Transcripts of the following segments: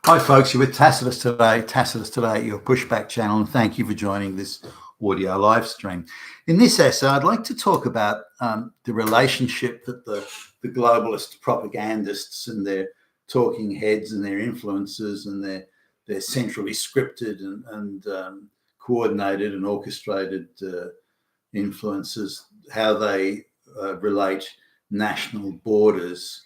Hi, folks. You're with Tacitus today. Tacitus today, your pushback channel, and thank you for joining this audio live stream. In this essay, I'd like to talk about the relationship that the globalist propagandists and their talking heads and their influencers and their centrally scripted and coordinated and orchestrated influences, how they relate national borders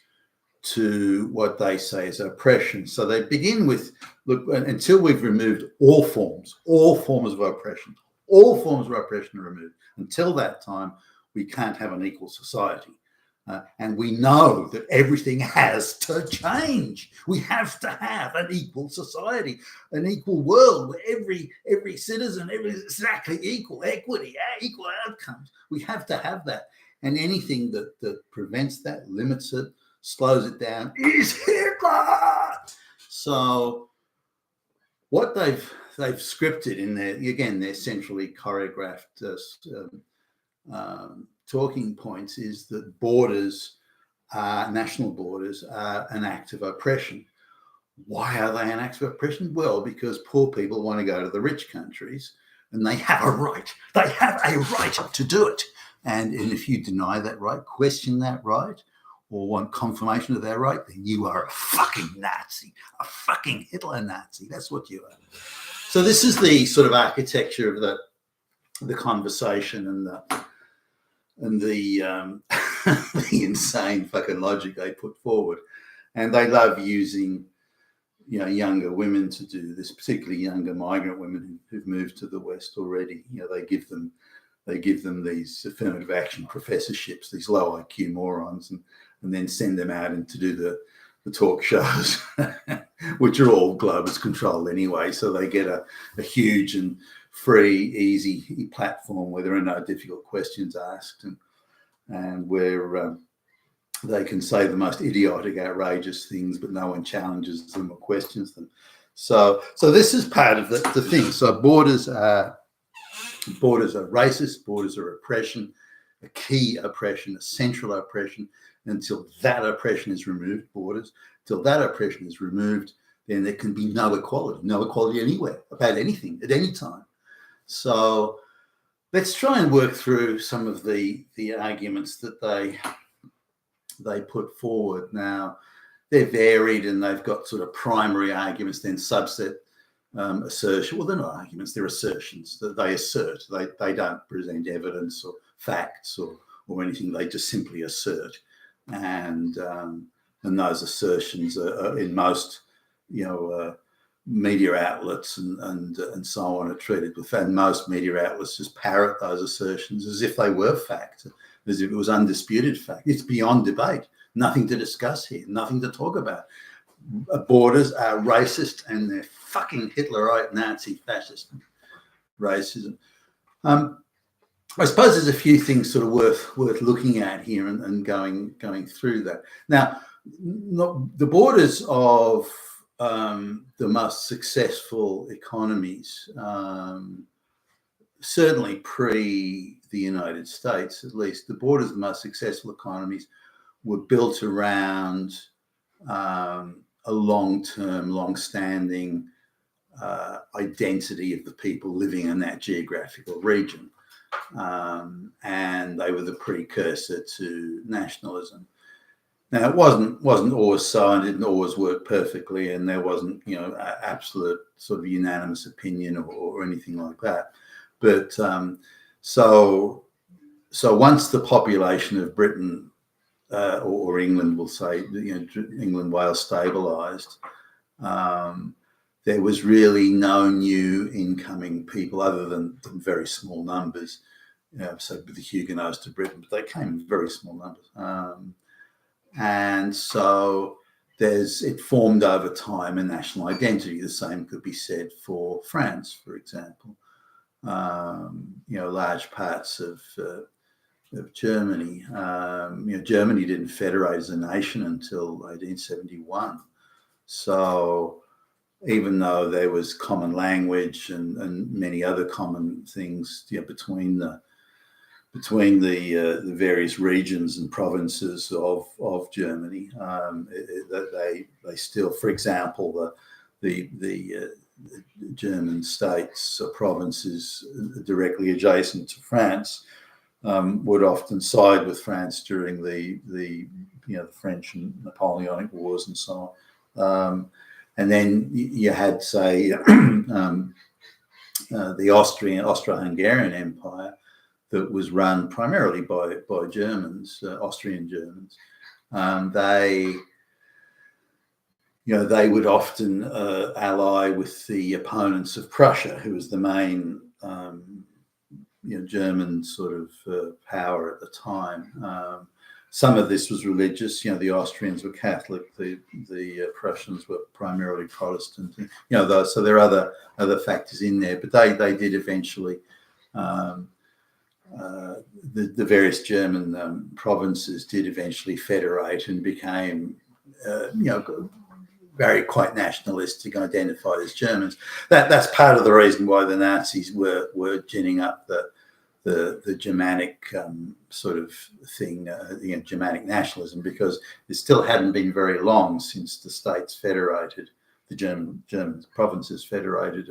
to what they say is oppression. So they begin with, look, until we've removed all forms of oppression are removed. Until that time, we can't have an equal society. And we know that everything has to change. We have to have an equal society, an equal world where every citizen, is exactly equal, equity, equal outcomes. We have to have that. And anything that prevents that, limits it, slows it down is Hitler. So what they've scripted in their centrally choreographed talking points is that national borders are an act of oppression. Why are they an act of oppression? Well, because poor people want to go to the rich countries and they have a right. They have a right to do it. And if you deny that right, question that right, or want confirmation of their right, then you are a fucking Nazi, a fucking Hitler Nazi. That's what you are. So this is the sort of architecture of the conversation and the the insane fucking logic they put forward. And they love using, younger women to do this, particularly younger migrant women who've moved to the West already. They give them these affirmative action professorships, these low IQ morons, and then send them out and to do the talk shows, which are all globalist controlled anyway. So they get a huge and free, easy platform where there are no difficult questions asked and where they can say the most idiotic, outrageous things, but no one challenges them or questions them. So this is part of the thing. So borders are racist, borders are oppression, a key oppression, a central oppression. Until that oppression is removed, then there can be no equality anywhere, about anything, at any time. So let's try and work through some of the arguments that they put forward. Now, they're varied and they've got sort of primary arguments, then subset assertion. Well, they're not arguments, they're assertions that they assert. They don't present evidence or facts or anything, they just simply assert. And those assertions are in most, media outlets and so on are treated with, and most media outlets just parrot those assertions as if they were fact, as if it was undisputed fact. It's beyond debate. Nothing to discuss here. Nothing to talk about. Borders are racist and they're fucking Hitlerite, Nazi, fascist racism. I suppose there's a few things sort of worth looking at here and going through that. Now, the borders of the most successful economies, certainly pre the United States, at least, the borders of the most successful economies were built around a long-term, long-standing identity of the people living in that geographical region. And they were the precursor to nationalism. Now, it wasn't always so, and it didn't always work perfectly, and there wasn't, absolute sort of unanimous opinion or anything like that. But so once the population of Britain or England, we'll say, England, Wales stabilised, there was really no new incoming people other than very small numbers. So with the Huguenots to Britain, but they came in very small numbers. And so it formed over time a national identity. The same could be said for France, for example. Large parts of Germany. Germany didn't federate as a nation until 1871. So even though there was common language and many other common things between the various regions and provinces of Germany, they still, for example, the German states or provinces directly adjacent to France would often side with France during the French and Napoleonic Wars and so on. And then you had, say, the Austro-Hungarian Empire that was run primarily by Germans, Austrian Germans. They would often ally with the opponents of Prussia, who was the main German sort of power at the time. Some of this was religious. The Austrians were Catholic. The Prussians were primarily Protestant. So there are other factors in there. But they did eventually. The various German provinces did eventually federate and became, very quite nationalistic, identified as Germans. That's part of the reason why the Nazis were ginning up the Germanic sort of thing, Germanic nationalism, because it still hadn't been very long since the states federated, the German provinces federated,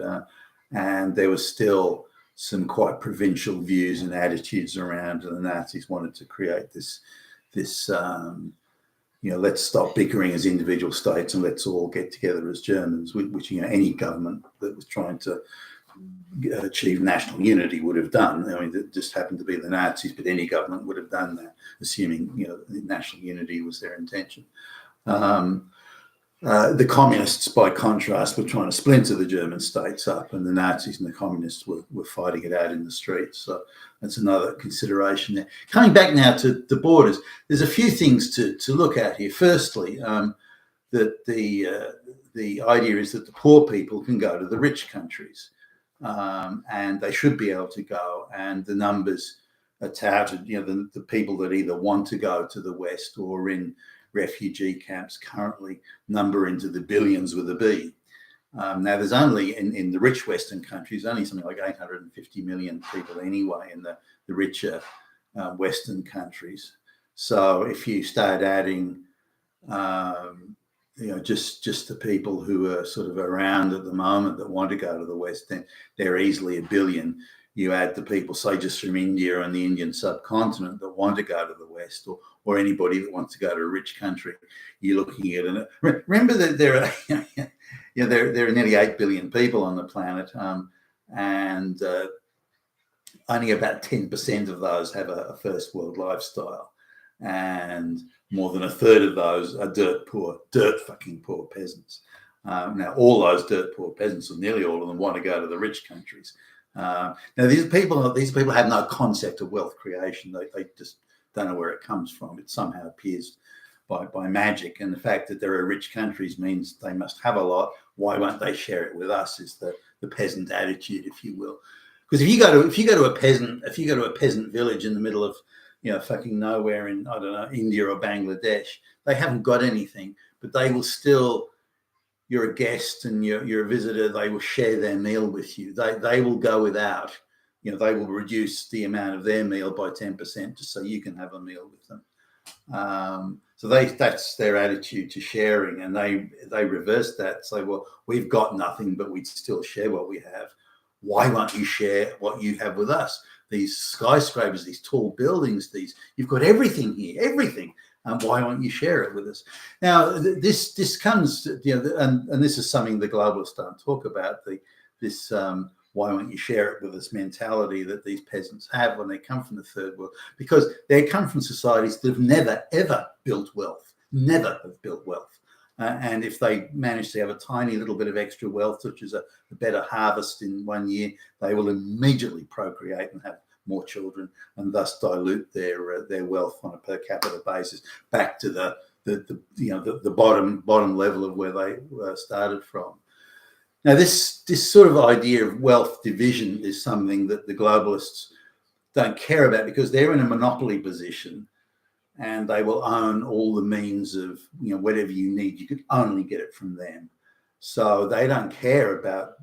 and there was still some quite provincial views and attitudes around, and the Nazis wanted to create this let's stop bickering as individual states and let's all get together as Germans, which any government that was trying to achieve national unity would have done. I mean, it just happened to be the Nazis, but any government would have done that, assuming national unity was their intention. The communists, by contrast, were trying to splinter the German states up, and the Nazis and the communists were fighting it out in the streets. So that's another consideration there. Coming back now to the borders, there's a few things to look at here. Firstly, that the idea is that the poor people can go to the rich countries, and they should be able to go. And the numbers are touted, the people that either want to go to the West or in refugee camps currently number into the billions with a B. Now, there's only, in the rich Western countries, only something like 850 million people anyway in the richer Western countries. So if you start adding, just the people who are sort of around at the moment that want to go to the West, then they're easily a billion. You add the people, say, just from India and the Indian subcontinent that want to go to the West, or anybody that wants to go to a rich country, you're looking at it. Remember that there are nearly 8 billion people on the planet, and only about 10% of those have a first world lifestyle, and more than a third of those are dirt fucking poor peasants. Now, all those dirt poor peasants, or nearly all of them, want to go to the rich countries. Now, these people have no concept of wealth creation. They just don't know where it comes from. It somehow appears by magic, and the fact that there are rich countries means they must have a lot. Why won't they share it with us? Is the peasant attitude, if you will. Because if you go to a peasant village in the middle of fucking nowhere in, I don't know, India or Bangladesh, they haven't got anything, but they will still. You're a guest and you're a visitor. They will share their meal with you. They will go without. They will reduce the amount of their meal by 10% just so you can have a meal with them. So that's their attitude to sharing, and they reverse that. Say, well, we've got nothing, but we still share what we have. Why won't you share what you have with us? These skyscrapers, these tall buildings, you've got everything here, everything. Why won't you share it with us? Now, this comes, and this is something the globalists don't talk about. This why won't you share it with us mentality that these peasants have when they come from the third world, because they come from societies that have never ever built wealth, never have built wealth. And if they manage to have a tiny little bit of extra wealth, such as a better harvest in 1 year, they will immediately procreate and have more children, and thus dilute their wealth on a per capita basis back to the bottom level of where they started from. Now, this sort of idea of wealth division is something that the globalists don't care about, because they're in a monopoly position, and they will own all the means of whatever you need. You can only get it from them, so they don't care about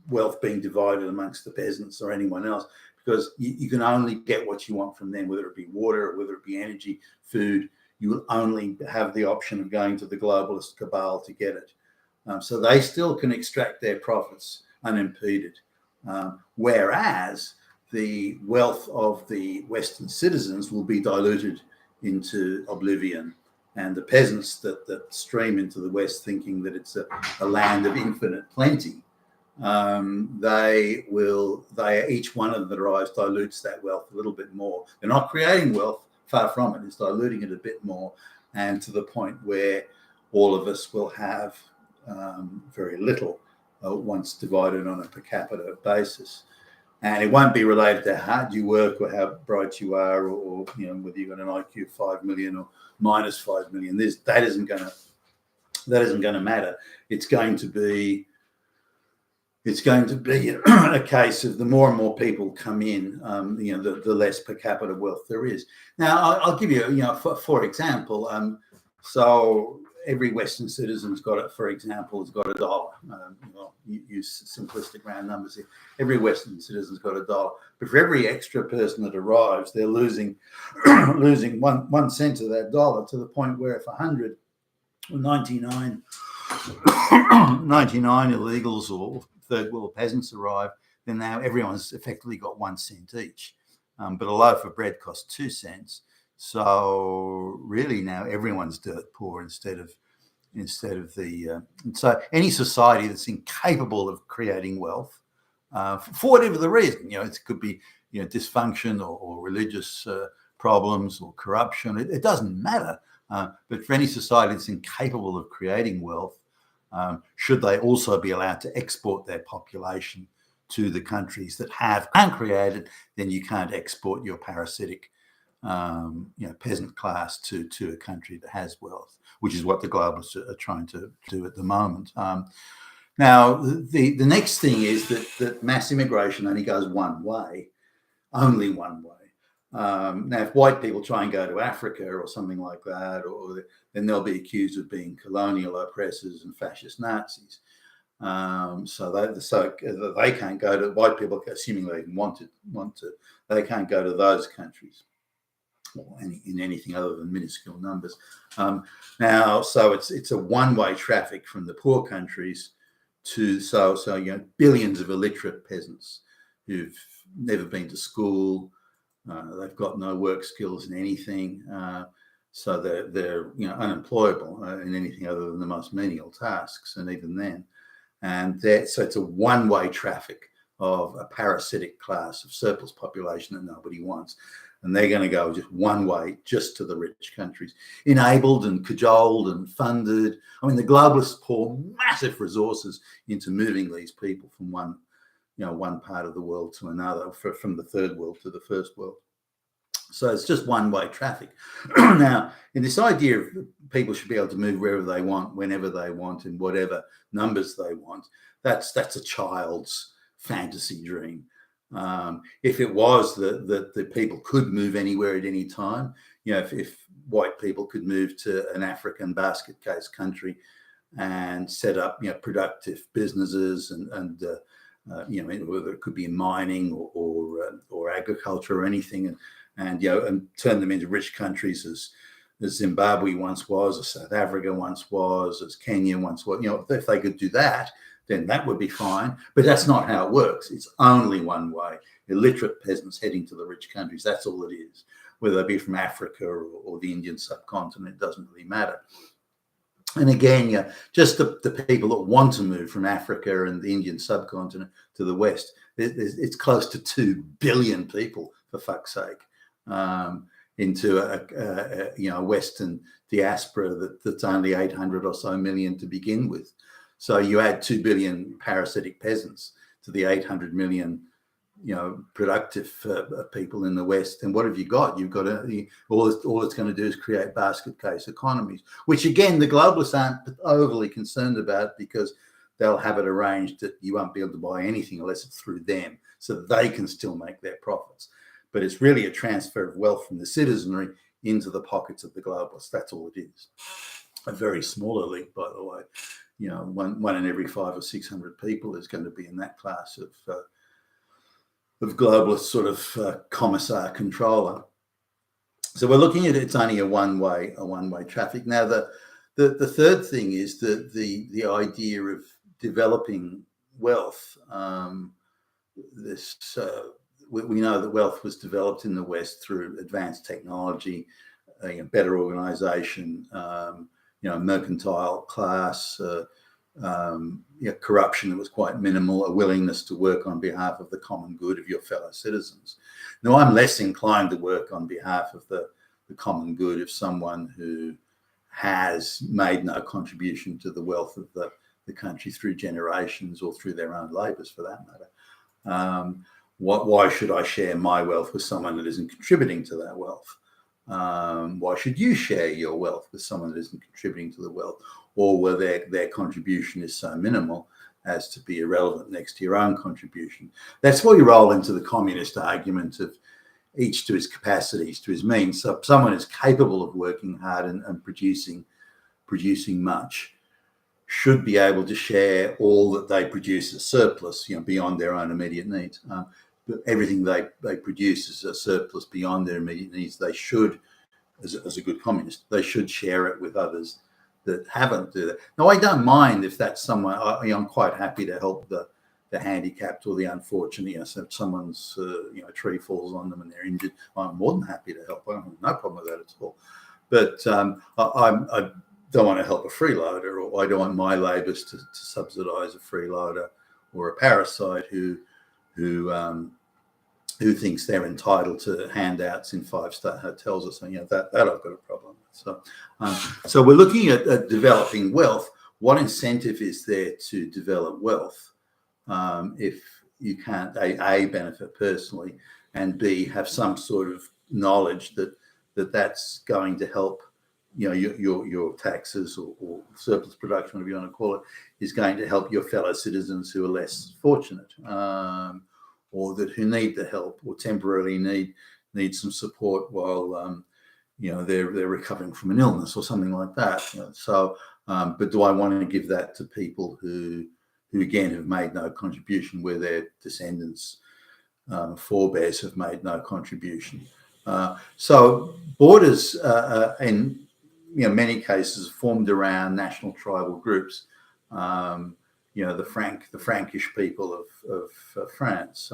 wealth being divided amongst the peasants or anyone else, because you can only get what you want from them, whether it be water, or whether it be energy, food. You will only have the option of going to the globalist cabal to get it. So they still can extract their profits unimpeded. Whereas the wealth of the Western citizens will be diluted into oblivion. And the peasants that stream into the West thinking that it's a land of infinite plenty, each one of them that arrives dilutes that wealth a little bit more. They're not creating wealth, far from it. It's diluting it a bit more, and to the point where all of us will have very little once divided on a per capita basis. And it won't be related to how hard you work or how bright you are, or whether you've got an IQ of 5 million or minus 5 million. That isn't going to matter. It's going to be a case of the more and more people come in, the less per capita wealth there is. Now, I'll give you, for example, so every Western citizen's got it, for example, has got $1. Use simplistic round numbers here. Every Western citizen's got $1. But for every extra person that arrives, they're losing 1 cent of that dollar, to the point where if 100 or 99 illegals or third world peasants arrive, then now everyone's effectively got 1 cent each. But a loaf of bread costs 2 cents. So really now everyone's dirt poor instead of so any society that's incapable of creating wealth, for whatever the reason, it could be dysfunction or religious problems or corruption. It doesn't matter. But for any society that's incapable of creating wealth, should they also be allowed to export their population to the countries that can't create it, then you can't export your parasitic peasant class to a country that has wealth, which is what the globalists are trying to do at the moment. Now, the next thing is that mass immigration only goes one way, only one way. Now, if white people try and go to Africa or something like that, then they'll be accused of being colonial oppressors and fascist Nazis. So they can't go to, white people, assuming they want to, they can't go to those countries, or in anything other than minuscule numbers. Now, so it's a one-way traffic from the poor countries to billions of illiterate peasants who've never been to school. They've got no work skills in anything, so they're unemployable in anything other than the most menial tasks, and even then. And so it's a one-way traffic of a parasitic class of surplus population that nobody wants. And they're going to go just one way, just to the rich countries, enabled and cajoled and funded. I mean, the globalists pour massive resources into moving these people from one part of the world to another, from the third world to the first world. So it's just one-way traffic. Now, in this idea of people should be able to move wherever they want, whenever they want, in whatever numbers they want, that's a child's fantasy dream. If it was that the people could move anywhere at any time, if white people could move to an African basket case country and set up productive businesses and whether it could be in mining or agriculture or anything, and turn them into rich countries as Zimbabwe once was, as South Africa once was, as Kenya once was. If they could do that, then that would be fine. But that's not how it works. It's only one way. Illiterate peasants heading to the rich countries. That's all it is. Whether they be from Africa or the Indian subcontinent, it doesn't really matter. And again, just the people that want to move from Africa and the Indian subcontinent to the West, it's close to 2 billion people, for fuck's sake, into a Western diaspora that's only 800 or so million to begin with. So you add 2 billion parasitic peasants to the 800 million, productive people in the West, and what have you got? You've got all it's going to do is create basket case economies, which again the globalists aren't overly concerned about, because they'll have it arranged that you won't be able to buy anything unless it's through them, so that they can still make their profits. But it's really a transfer of wealth from the citizenry into the pockets of the globalists. That's all it is. A very small elite, by the way. One in every 500 or 600 people is going to be in that class of globalist sort of commissar controller. So we're looking at it's only a one-way traffic. Now The third thing is that the idea of developing wealth. This we know that wealth was developed in the West through advanced technology, better organisation, mercantile class, corruption that was quite minimal, a willingness to work on behalf of the common good of your fellow citizens. Now, I'm less inclined to work on behalf of the common good of someone who has made no contribution to the wealth of the country through generations or through their own labours, for that matter. Why should I share my wealth with someone that isn't contributing to that wealth? Why should you share your wealth with someone that isn't contributing to the wealth, or where their contribution is so minimal as to be irrelevant next to your own contribution? That's where you roll into the communist argument of each to his capacities, to his means. So someone is capable of working hard and producing much should be able to share all that they produce as surplus, beyond their own immediate needs. But everything they produce is a surplus beyond their immediate needs. They should, as a good communist, they should share it with others that haven't do that. Now, I don't mind if that's someone. I'm quite happy to help the handicapped or the unfortunate. So if someone's a tree falls on them and they're injured, I'm more than happy to help. I have no problem with that at all. But I don't want to help a freeloader, or I don't want my labours to subsidise a freeloader or a parasite who thinks they're entitled to handouts in 5-star hotels or something. That I've got a problem with. So we're looking at developing wealth. What incentive is there to develop wealth if you can't A, benefit personally, and B, have some sort of knowledge that's going to help, your taxes or surplus production, whatever you want to call it, is going to help your fellow citizens who are less fortunate, or who need the help or temporarily need some support while they're recovering from an illness or something like that. But do I want to give that to people who again have made no contribution, where their descendants, forebears have made no contribution? So borders in many cases formed around national tribal groups. The Frankish people of France.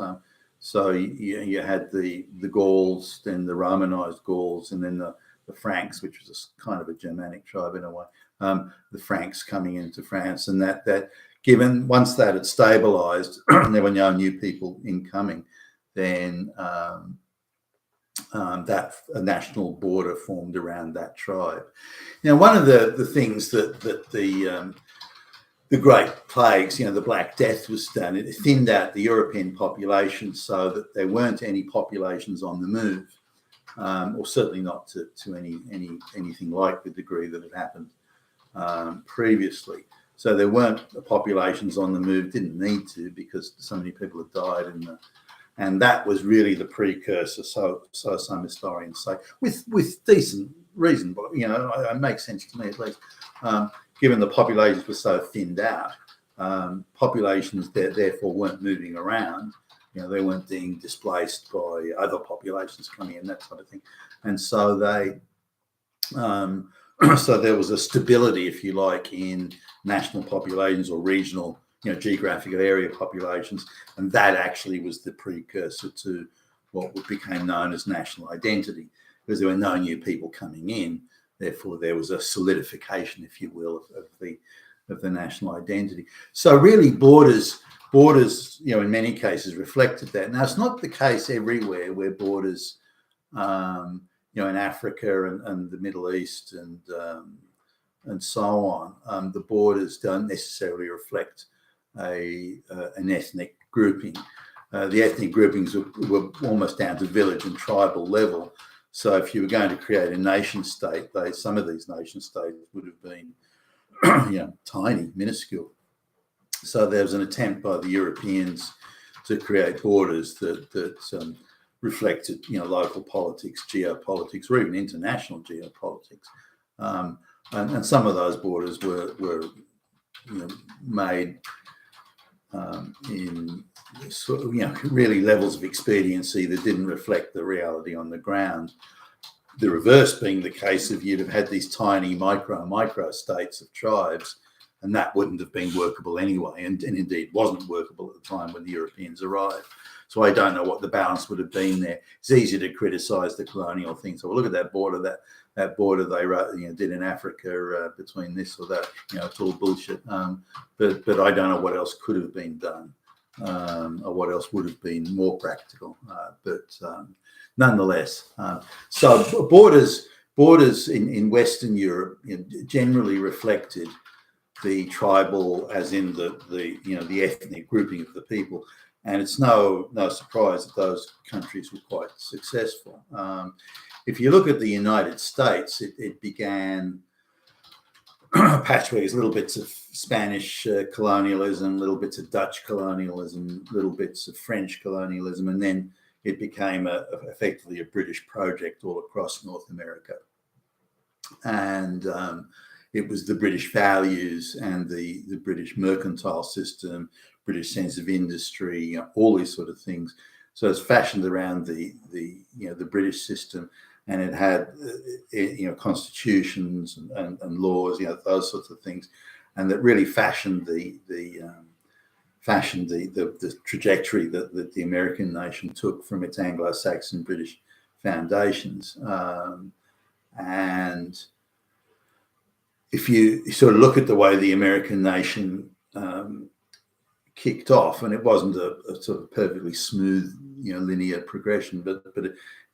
So you had the Gauls, then the Romanized Gauls, and then the Franks, which was kind of a Germanic tribe in a way. The Franks coming into France, and that given once that had stabilized, there were no new people incoming, then that a national border formed around that tribe. Now, one of the things that the Great Plagues, the Black Death was done, it thinned out the European population so that there weren't any populations on the move, or certainly not to anything like the degree that had happened previously. So there weren't populations on the move, didn't need to, because so many people had died and that was really the precursor. So some historians say, with decent reason, but it makes sense to me at least. Given the populations were so thinned out, populations therefore weren't moving around. They weren't being displaced by other populations coming in, that sort of thing, and so they. So there was a stability, if you like, in national populations or regional, geographic area populations, and that actually was the precursor to what became known as national identity, because there were no new people coming in. Therefore, there was a solidification, if you will, of the national identity. So really, borders, in many cases reflected that. Now, it's not the case everywhere where borders, in Africa and the Middle East and so on, the borders don't necessarily reflect an ethnic grouping. The ethnic groupings were almost down to village and tribal level. So if you were going to create a nation state, some of these nation states would have been, tiny, minuscule. So there was an attempt by the Europeans to create borders that reflected, local politics, geopolitics, or even international geopolitics. And some of those borders were made in really levels of expediency that didn't reflect the reality on the ground. The reverse being the case of you'd have had these tiny micro states of tribes, and that wouldn't have been workable anyway, and indeed wasn't workable at the time when the Europeans arrived. So I don't know what the balance would have been there. It's easy to criticise the colonial thing. So look at that border, that border they did in Africa between this or that. It's all bullshit. But I don't know what else could have been done, or what else would have been more practical. But nonetheless, so borders in Western Europe generally reflected the tribal, as in the ethnic grouping of the people. And it's no surprise that those countries were quite successful. If you look at the United States, it began patchwork, little bits of Spanish colonialism, little bits of Dutch colonialism, little bits of French colonialism, and then it became effectively a British project all across North America. And it was the British values and the British mercantile system, British sense of industry, all these sort of things. So it's fashioned around the British system, and it had constitutions and laws, those sorts of things, and that really fashioned the trajectory that the American nation took from its Anglo-Saxon British foundations. And if you sort of look at the way the American nation kicked off, and it wasn't a sort of perfectly smooth, linear progression, but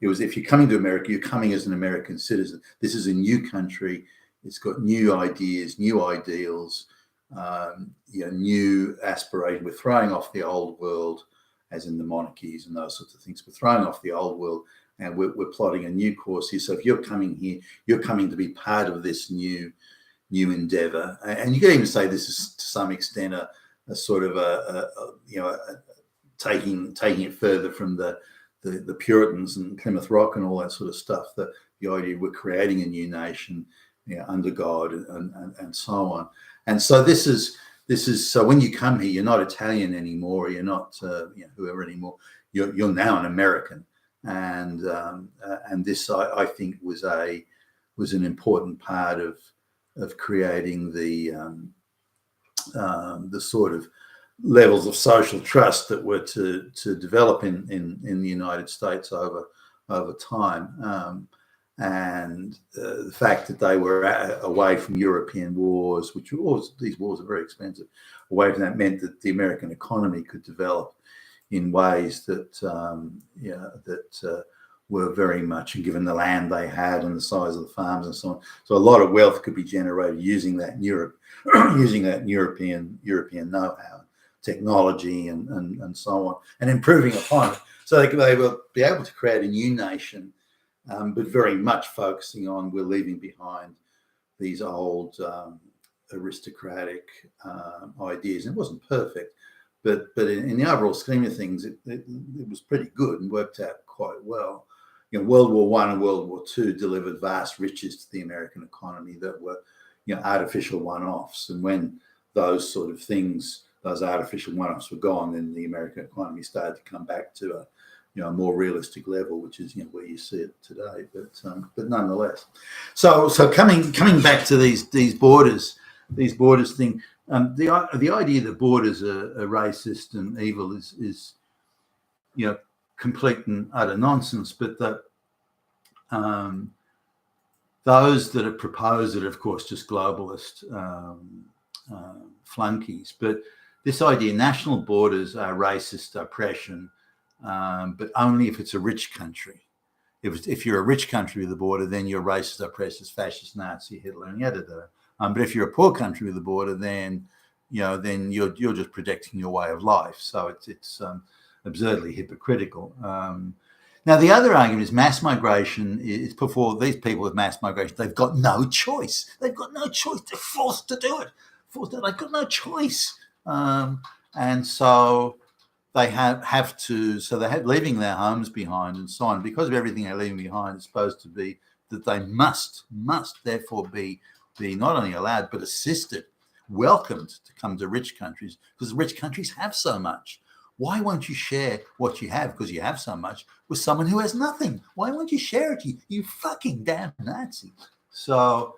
it was, if you're coming to America, you're coming as an American citizen. This is a new country. It's got new ideas, new ideals, new aspirations. We're throwing off the old world, as in the monarchies and those sorts of things. We're throwing off the old world, and we're plotting a new course here. So if you're coming here, you're coming to be part of this new endeavor. And you could even say this is to some extent a sort of taking it further from the Puritans and Plymouth Rock and all that sort of stuff, that the idea we're creating a new nation under God and so on. And so this is so when you come here, you're not Italian anymore, you're not whoever anymore, you're now an American. And this I think was an important part of creating the sort of levels of social trust that were to develop in the United States over time, and the fact that they were away from European wars, these wars are very expensive. Away from that meant that the American economy could develop in ways that were very much, and given the land they had and the size of the farms and so on, so a lot of wealth could be generated using that European know-how, technology, and so on, and improving upon it. So they will be able to create a new nation, but very much focusing on, we're leaving behind these old aristocratic ideas. And it wasn't perfect, but in the overall scheme of things, it was pretty good and worked out quite well. World War I and World War II delivered vast riches to the American economy that were artificial one-offs. And when those sort of things, those artificial one-offs were gone, then the American economy started to come back to a more realistic level, which is where you see it today. But nonetheless, so coming back to these borders thing, the idea that borders are racist and evil is complete and utter nonsense. But that those that have proposed it are, of course, just globalist flunkies. But this idea, national borders are racist oppression, but only if it's a rich country. If you're a rich country with a border, then you're racist, oppressed, fascist, Nazi, Hitler, and yada. But if you're a poor country with a border, then you're just protecting your way of life. So it's absurdly hypocritical. Now, the other argument is mass migration is put forward. These people with mass migration, they've got no choice. They've got no choice. They're forced to do it. They've got no choice. And so they have to, so they have leaving their homes behind and so on. Because of everything they're leaving behind, it's supposed to be that they must therefore be not only allowed, but assisted, welcomed to come to rich countries, because rich countries have so much. Why won't you share what you have, because you have so much, with someone who has nothing? Why won't you share it? You fucking damn Nazi. So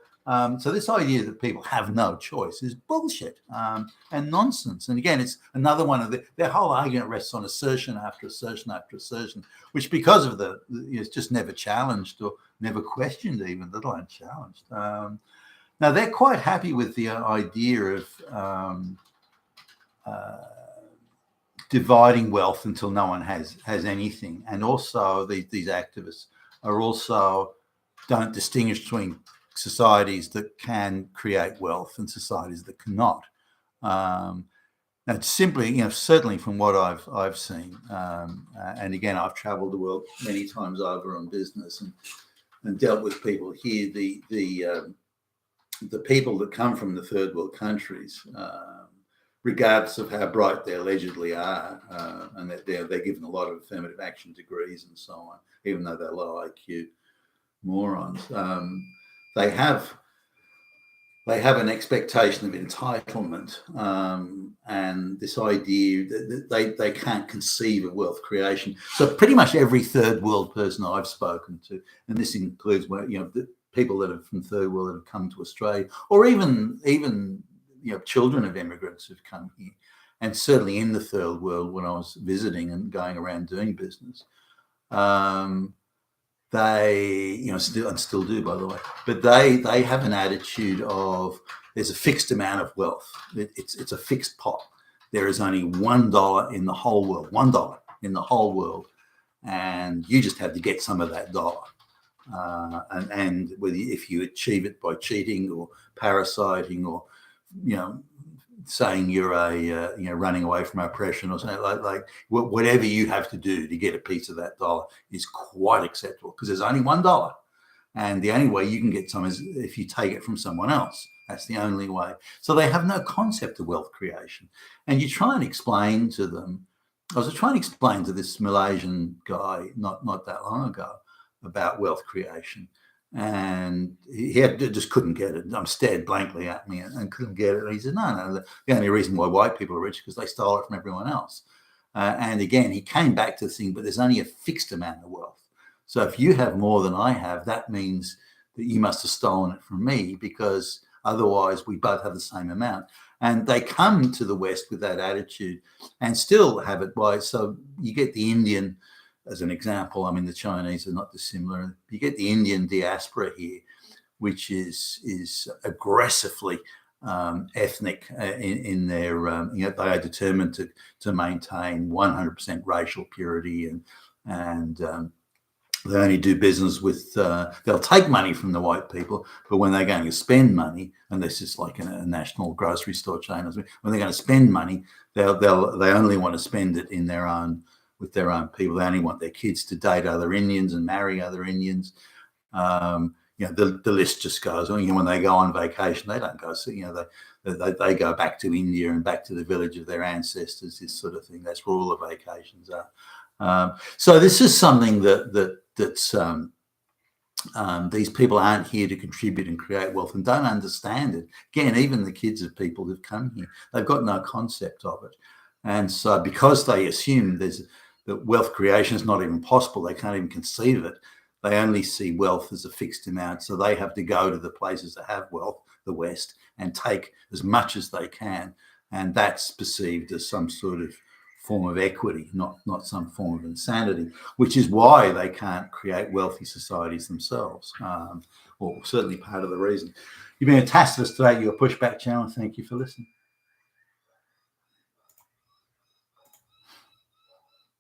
this idea that people have no choice is bullshit and nonsense. And again, it's another one of their whole argument rests on assertion after assertion after assertion, which because of it's just never challenged or never questioned, even, let alone challenged. Now they're quite happy with the idea of dividing wealth until no one has anything, and also these activists are also don't distinguish between societies that can create wealth and societies that cannot. Now, simply, certainly from what I've seen, and again, I've travelled the world many times over on business and dealt with people here. The people that come from the third world countries, regardless of how bright they allegedly are, and that they're given a lot of affirmative action degrees and so on, even though they're low IQ morons, they have an expectation of entitlement, and this idea that they can't conceive of wealth creation. So pretty much every third world person I've spoken to, and this includes the people that are from third world that have come to Australia, or even children of immigrants who've come here, and certainly in the third world when I was visiting and going around doing business, they still do, by the way, but they have an attitude of there's a fixed amount of wealth. It's a fixed pot. There is only $1 in the whole world, $1 in the whole world, and you just have to get some of that dollar. And whether if you achieve it by cheating or parasiting or saying you're running away from oppression or something like whatever you have to do to get a piece of that dollar is quite acceptable, because there's only $1, and the only way you can get some is if you take it from someone else. That's the only way. So they have no concept of wealth creation, and you try and explain to them. I was trying to explain to this Malaysian guy not that long ago about wealth creation, and he just couldn't get it. Stared blankly at me and couldn't get it. And he said, no, the only reason why white people are rich is because they stole it from everyone else. And again, he came back to the thing, but there's only a fixed amount of wealth. So if you have more than I have, that means that you must have stolen it from me, because otherwise we both have the same amount. And they come to the West with that attitude and still have it by. So you get the Indian, as an example. I mean, the Chinese are not dissimilar. You get the Indian diaspora here, which is aggressively ethnic in their, they are determined to maintain 100% racial purity, and they only do business with, they'll take money from the white people, but when they're going to spend money, and this is like a national grocery store chain, when they're going to spend money, they only want to spend it with their own people. They only want their kids to date other Indians and marry other Indians. The list just goes on. When they go on vacation, they don't go. So they go back to India and back to the village of their ancestors. This sort of thing. That's where all the vacations are. So this is something that's these people aren't here to contribute and create wealth and don't understand it. Again, even the kids of people who've come here, they've got no concept of it. And so because they assume that wealth creation is not even possible, they can't even conceive of it, they only see wealth as a fixed amount. So they have to go to the places that have wealth, the West, and take as much as they can. And that's perceived as some sort of form of equity, not some form of insanity, which is why they can't create wealthy societies themselves, or certainly part of the reason. You've been a tacitus today, your Pushback channel. Thank you for listening.